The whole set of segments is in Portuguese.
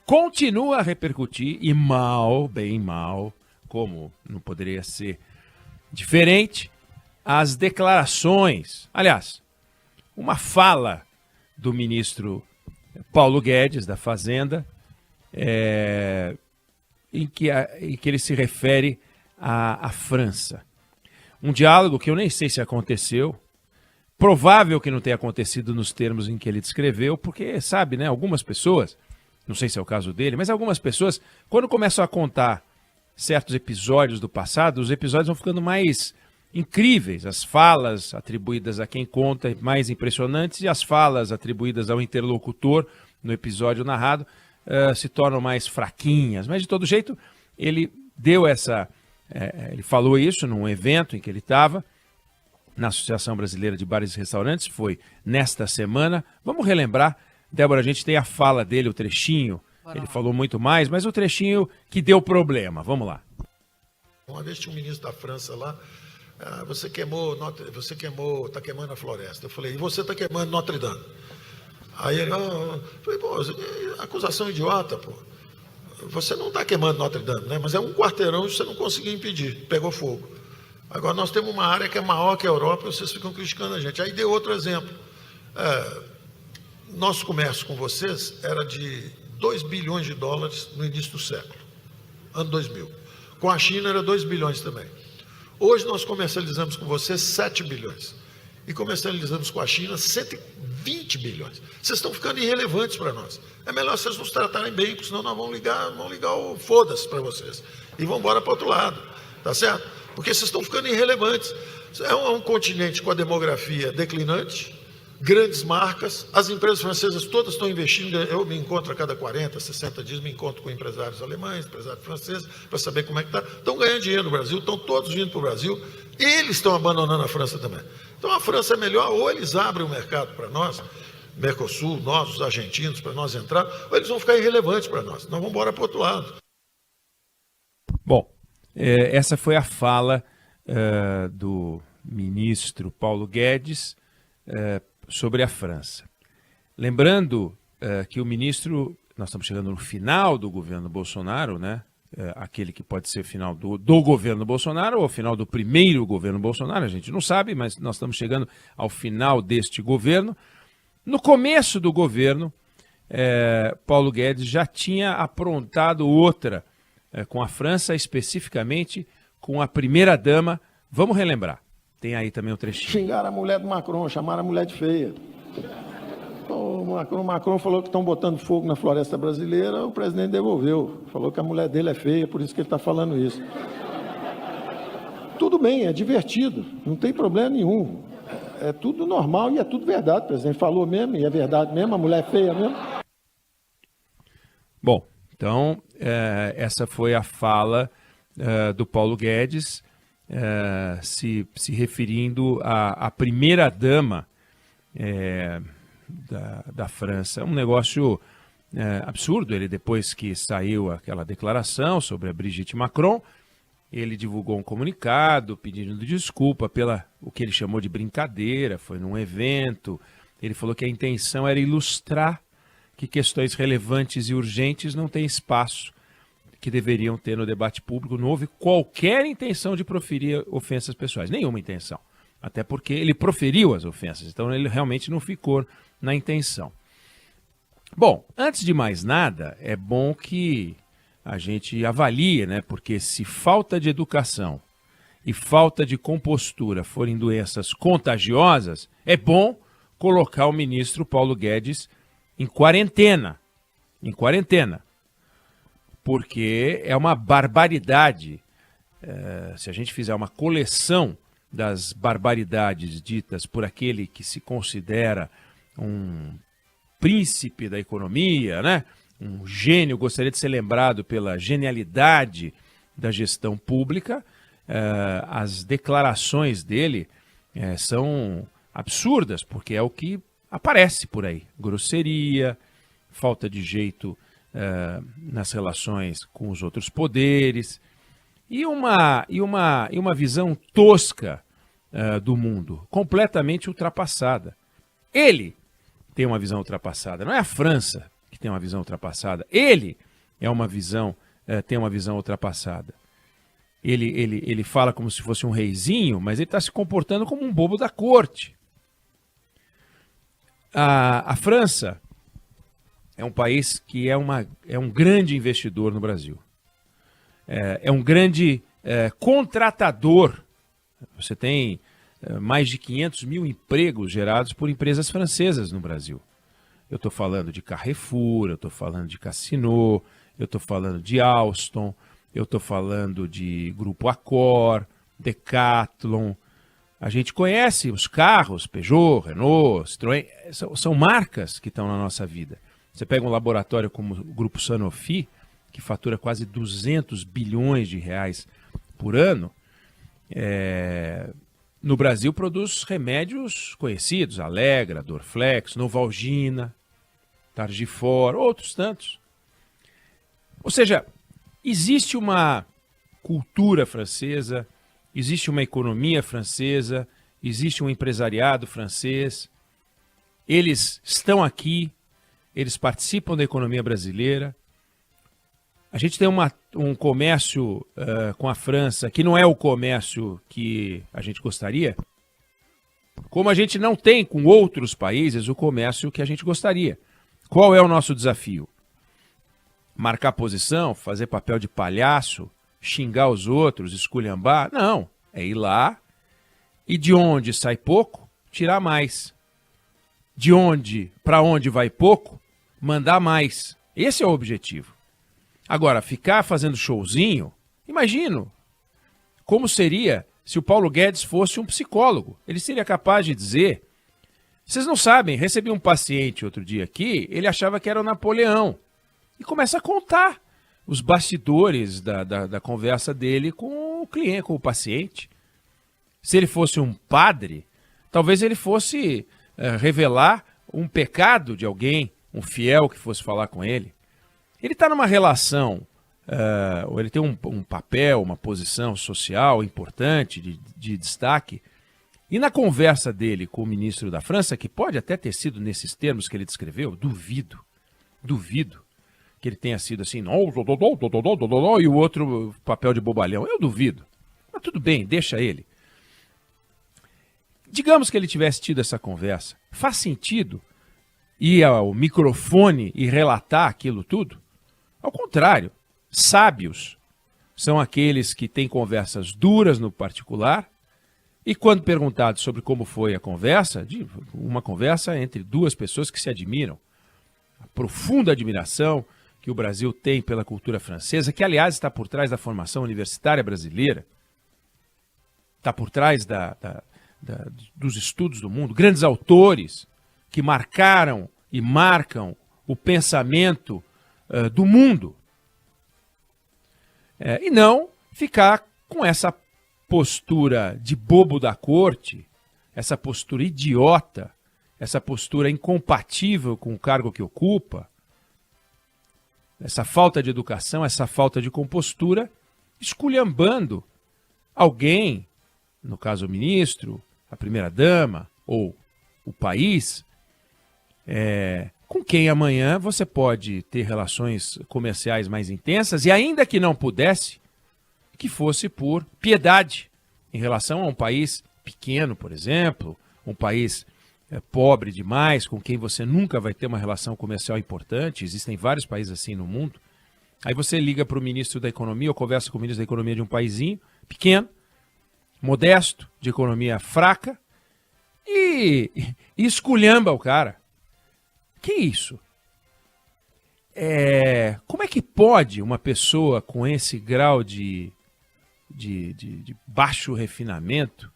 continua a repercutir, e mal, bem mal, como não poderia ser diferente, as declarações, aliás, uma fala do ministro Paulo Guedes, da Fazenda, em que ele se refere à França. Um diálogo que eu nem sei se aconteceu, provável que não tenha acontecido nos termos em que ele descreveu, porque, sabe, né, algumas pessoas, não sei se é o caso dele, mas algumas pessoas, quando começam a contar certos episódios do passado, os episódios vão ficando mais incríveis, as falas atribuídas a quem conta mais impressionantes e as falas atribuídas ao interlocutor no episódio narrado se tornam mais fraquinhas, mas de todo jeito ele deu ele falou isso num evento em que ele estava na Associação Brasileira de Bares e Restaurantes, foi nesta semana. Vamos relembrar, Débora, a gente tem a fala dele, o trechinho, ele falou muito mais, mas o trechinho que deu problema, vamos lá. Uma vez tinha um ministro da França lá, você está queimando a floresta. Eu falei, e você está queimando Notre Dame? Aí ele, falei, pô, acusação idiota, pô. Você não está queimando Notre Dame, né? Mas é um quarteirão e você não conseguiu impedir, pegou fogo. Agora nós temos uma área que é maior que a Europa e vocês ficam criticando a gente. Aí deu outro exemplo. Nosso comércio com vocês era de 2 bilhões de dólares no início do século, ano 2000. Com a China era 2 bilhões também. Hoje nós comercializamos com vocês 7 bilhões. E comercializamos com a China 120 bilhões. Vocês estão ficando irrelevantes para nós. É melhor vocês nos tratarem bem, porque senão nós vamos ligar o foda-se para vocês. E vamos embora para o outro lado. Tá certo? Porque vocês estão ficando irrelevantes. É um continente com a demografia declinante, grandes marcas, as empresas francesas todas estão investindo. Eu me encontro a cada 40, 60 dias, me encontro com empresários alemães, empresários franceses, para saber como é que está. Estão ganhando dinheiro no Brasil, estão todos vindo para o Brasil. Eles estão abandonando a França também. Então a França é melhor, ou eles abrem o mercado para nós, Mercosul, nós, os argentinos, para nós entrar, ou eles vão ficar irrelevantes para nós. Nós vamos embora para o outro lado. Bom, essa foi a fala do ministro Paulo Guedes sobre a França. Lembrando que o ministro, nós estamos chegando no final do governo Bolsonaro, né? Aquele que pode ser o final do governo Bolsonaro ou o final do primeiro governo Bolsonaro, a gente não sabe, mas nós estamos chegando ao final deste governo. No começo do governo, Paulo Guedes já tinha aprontado outra com a França, especificamente com a primeira-dama. Vamos relembrar. Tem aí também um trechinho. Xingaram a mulher do Macron, chamaram a mulher de feia. O Macron falou que estão botando fogo na floresta brasileira, o presidente devolveu. Falou que a mulher dele é feia, por isso que ele está falando isso. Tudo bem, é divertido, não tem problema nenhum. É tudo normal e é tudo verdade. O presidente falou mesmo, e é verdade mesmo, a mulher é feia mesmo. Bom, então, essa foi a fala do Paulo Guedes, se referindo à primeira-dama da França. É um negócio absurdo. Ele, depois que saiu aquela declaração sobre a Brigitte Macron, ele divulgou um comunicado pedindo desculpa pela o que ele chamou de brincadeira, foi num evento. Ele falou que a intenção era ilustrar que questões relevantes e urgentes não têm espaço que deveriam ter no debate público. Não houve qualquer intenção de proferir ofensas pessoais, nenhuma intenção. Até porque ele proferiu as ofensas, então ele realmente não ficou na intenção. Bom, antes de mais nada, é bom que a gente avalie, né? Porque se falta de educação e falta de compostura forem doenças contagiosas, é bom colocar o ministro Paulo Guedes em quarentena. Em quarentena. Porque é uma barbaridade. Se a gente fizer uma coleção das barbaridades ditas por aquele que se considera um príncipe da economia, né? Um gênio, gostaria de ser lembrado pela genialidade da gestão pública, as declarações dele são absurdas, porque é o que aparece por aí. Grosseria, falta de jeito nas relações com os outros poderes e uma visão tosca do mundo, completamente ultrapassada. Ele tem uma visão ultrapassada, não é a França que tem uma visão ultrapassada. Ele é uma visão, tem uma visão ultrapassada. Ele fala como se fosse um reizinho, mas ele está se comportando como um bobo da corte. A França é um país que é um grande investidor no Brasil. É um grande contratador. Você tem mais de 500 mil empregos gerados por empresas francesas no Brasil. Eu estou falando de Carrefour, eu estou falando de Casino, eu estou falando de Alstom, eu estou falando de Grupo Accor, Decathlon. A gente conhece os carros, Peugeot, Renault, Citroën, são marcas que estão na nossa vida. Você pega um laboratório como o Grupo Sanofi, que fatura quase 200 bilhões de reais por ano, no Brasil produz remédios conhecidos, Allegra, Dorflex, Novalgina, Targifor, outros tantos. Ou seja, existe uma cultura francesa, existe uma economia francesa, existe um empresariado francês. Eles estão aqui, eles participam da economia brasileira. A gente tem um comércio com a França que não é o comércio que a gente gostaria, como a gente não tem com outros países o comércio que a gente gostaria. Qual é o nosso desafio? Marcar posição, fazer papel de palhaço, xingar os outros, esculhambar? Não, é ir lá e de onde sai pouco, tirar mais. De onde, para onde vai pouco, mandar mais. Esse é o objetivo. Agora, ficar fazendo showzinho, imagino como seria se o Paulo Guedes fosse um psicólogo. Ele seria capaz de dizer, vocês não sabem, recebi um paciente outro dia aqui, ele achava que era o Napoleão. E começa a contar os bastidores da conversa dele com o cliente, com o paciente. Se ele fosse um padre, talvez ele fosse revelar um pecado de alguém, um fiel que fosse falar com ele. Ele está numa relação, ou ele tem um papel, uma posição social importante, de destaque, e na conversa dele com o ministro da França, que pode até ter sido nesses termos que ele descreveu, duvido que ele tenha sido assim, e o outro papel de bobalhão, eu duvido. Mas tudo bem, deixa ele. Digamos que ele tivesse tido essa conversa, faz sentido ir ao microfone e relatar aquilo tudo? Ao contrário, sábios são aqueles que têm conversas duras no particular e quando perguntado sobre como foi a conversa, uma conversa entre duas pessoas que se admiram, a profunda admiração que o Brasil tem pela cultura francesa, que aliás está por trás da formação universitária brasileira, está por trás dos estudos do mundo, grandes autores que marcaram e marcam o pensamento do mundo. E não ficar com essa postura de bobo da corte, essa postura idiota, essa postura incompatível com o cargo que ocupa, essa falta de educação, essa falta de compostura, esculhambando alguém, no caso o ministro, a primeira-dama ou o país, com quem amanhã você pode ter relações comerciais mais intensas e ainda que não pudesse, que fosse por piedade em relação a um país pequeno, por exemplo, um país pobre demais, com quem você nunca vai ter uma relação comercial importante, existem vários países assim no mundo. Aí você liga para o ministro da Economia ou conversa com o ministro da Economia de um paísinho pequeno, modesto, de economia fraca, e esculhamba o cara. Que isso? Como é que pode uma pessoa com esse grau de baixo refinamento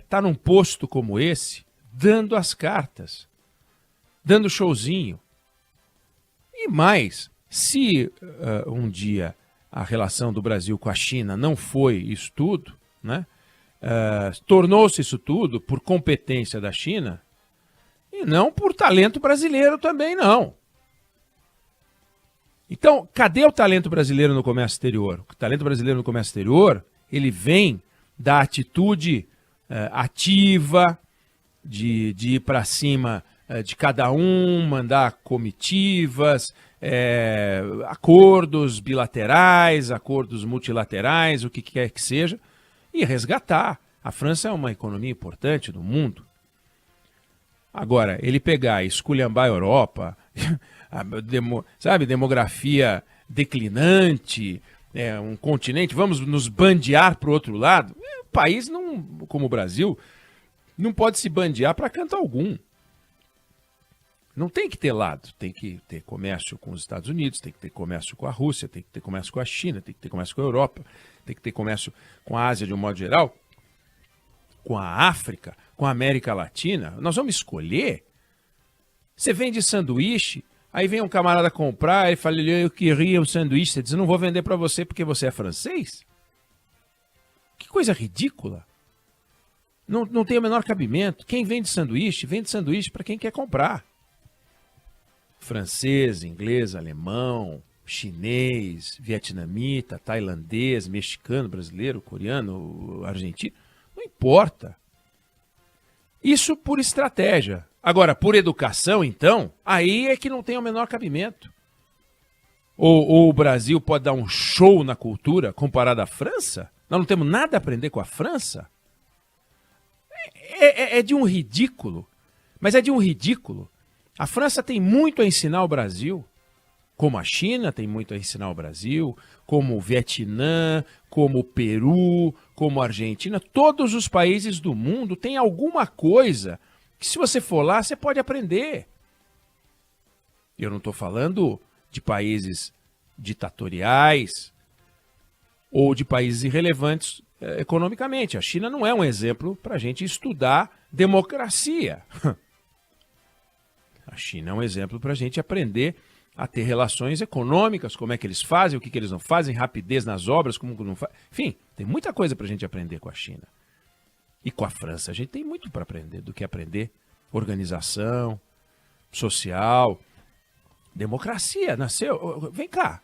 tá num posto como esse, dando as cartas, dando showzinho? E mais, se um dia a relação do Brasil com a China não foi isso tudo, né? Tornou-se isso tudo por competência da China e não por talento brasileiro também não. Então, cadê o talento brasileiro no comércio exterior? O talento brasileiro no comércio exterior, ele vem da atitude ativa, de ir para cima de cada um, mandar comitivas, acordos bilaterais, acordos multilaterais, o que quer que seja, e resgatar. A França é uma economia importante do mundo. Agora, ele pegar e esculhambar a Europa, sabe, demografia declinante, um continente, vamos nos bandear para o outro lado. O país, não, como o Brasil, não pode se bandear para canto algum. Não tem que ter lado, tem que ter comércio com os Estados Unidos, tem que ter comércio com a Rússia, tem que ter comércio com a China, tem que ter comércio com a Europa, tem que ter comércio com a Ásia de um modo geral, com a África, com a América Latina. Nós vamos escolher. Você vende sanduíche, aí vem um camarada comprar e fala, eu queria um sanduíche, você diz, eu não vou vender para você porque você é francês? Que coisa ridícula. Não tem o menor cabimento. Quem vende sanduíche para quem quer comprar. Francês, inglês, alemão, chinês, vietnamita, tailandês, mexicano, brasileiro, coreano, argentino, não importa. Isso por estratégia. Agora, por educação, então, aí é que não tem o menor cabimento. Ou o Brasil pode dar um show na cultura comparado à França? Nós não temos nada a aprender com a França? É de um ridículo. Mas é de um ridículo. A França tem muito a ensinar ao Brasil, como a China tem muito a ensinar ao Brasil, como o Vietnã, como o Peru, como a Argentina. Todos os países do mundo têm alguma coisa que, se você for lá, você pode aprender. Eu não estou falando de países ditatoriais ou de países irrelevantes economicamente. A China não é um exemplo para a gente estudar democracia. A China é um exemplo para a gente aprender a ter relações econômicas, como é que eles fazem, o que eles não fazem, rapidez nas obras, como não fazem. Enfim, tem muita coisa para a gente aprender com a China. E com a França, a gente tem muito para aprender, do que aprender. Organização, social, democracia, nasceu. Vem cá,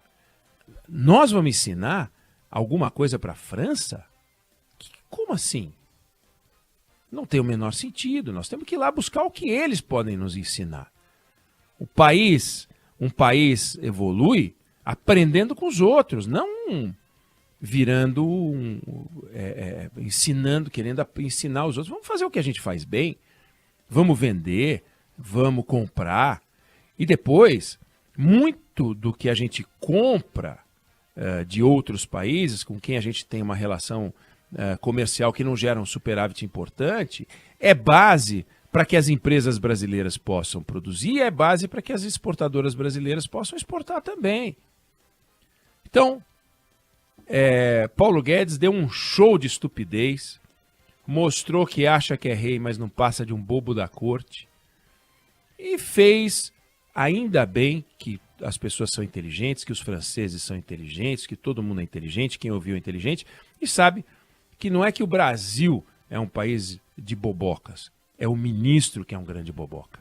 nós vamos ensinar alguma coisa para a França? Como assim? Não tem o menor sentido. Nós temos que ir lá buscar o que eles podem nos ensinar. Um país evolui aprendendo com os outros, não virando, ensinando, querendo ensinar os outros. Vamos fazer o que a gente faz bem, vamos vender, vamos comprar. E depois, muito do que a gente compra de outros países, com quem a gente tem uma relação comercial que não gera um superávit importante, é base para que as empresas brasileiras possam produzir, é base para que as exportadoras brasileiras possam exportar também. Então, Paulo Guedes deu um show de estupidez, mostrou que acha que é rei, mas não passa de um bobo da corte, e fez, ainda bem que as pessoas são inteligentes, que os franceses são inteligentes, que todo mundo é inteligente, quem ouviu é inteligente, e sabe que não é que o Brasil é um país de bobocas, é o ministro que é um grande boboca.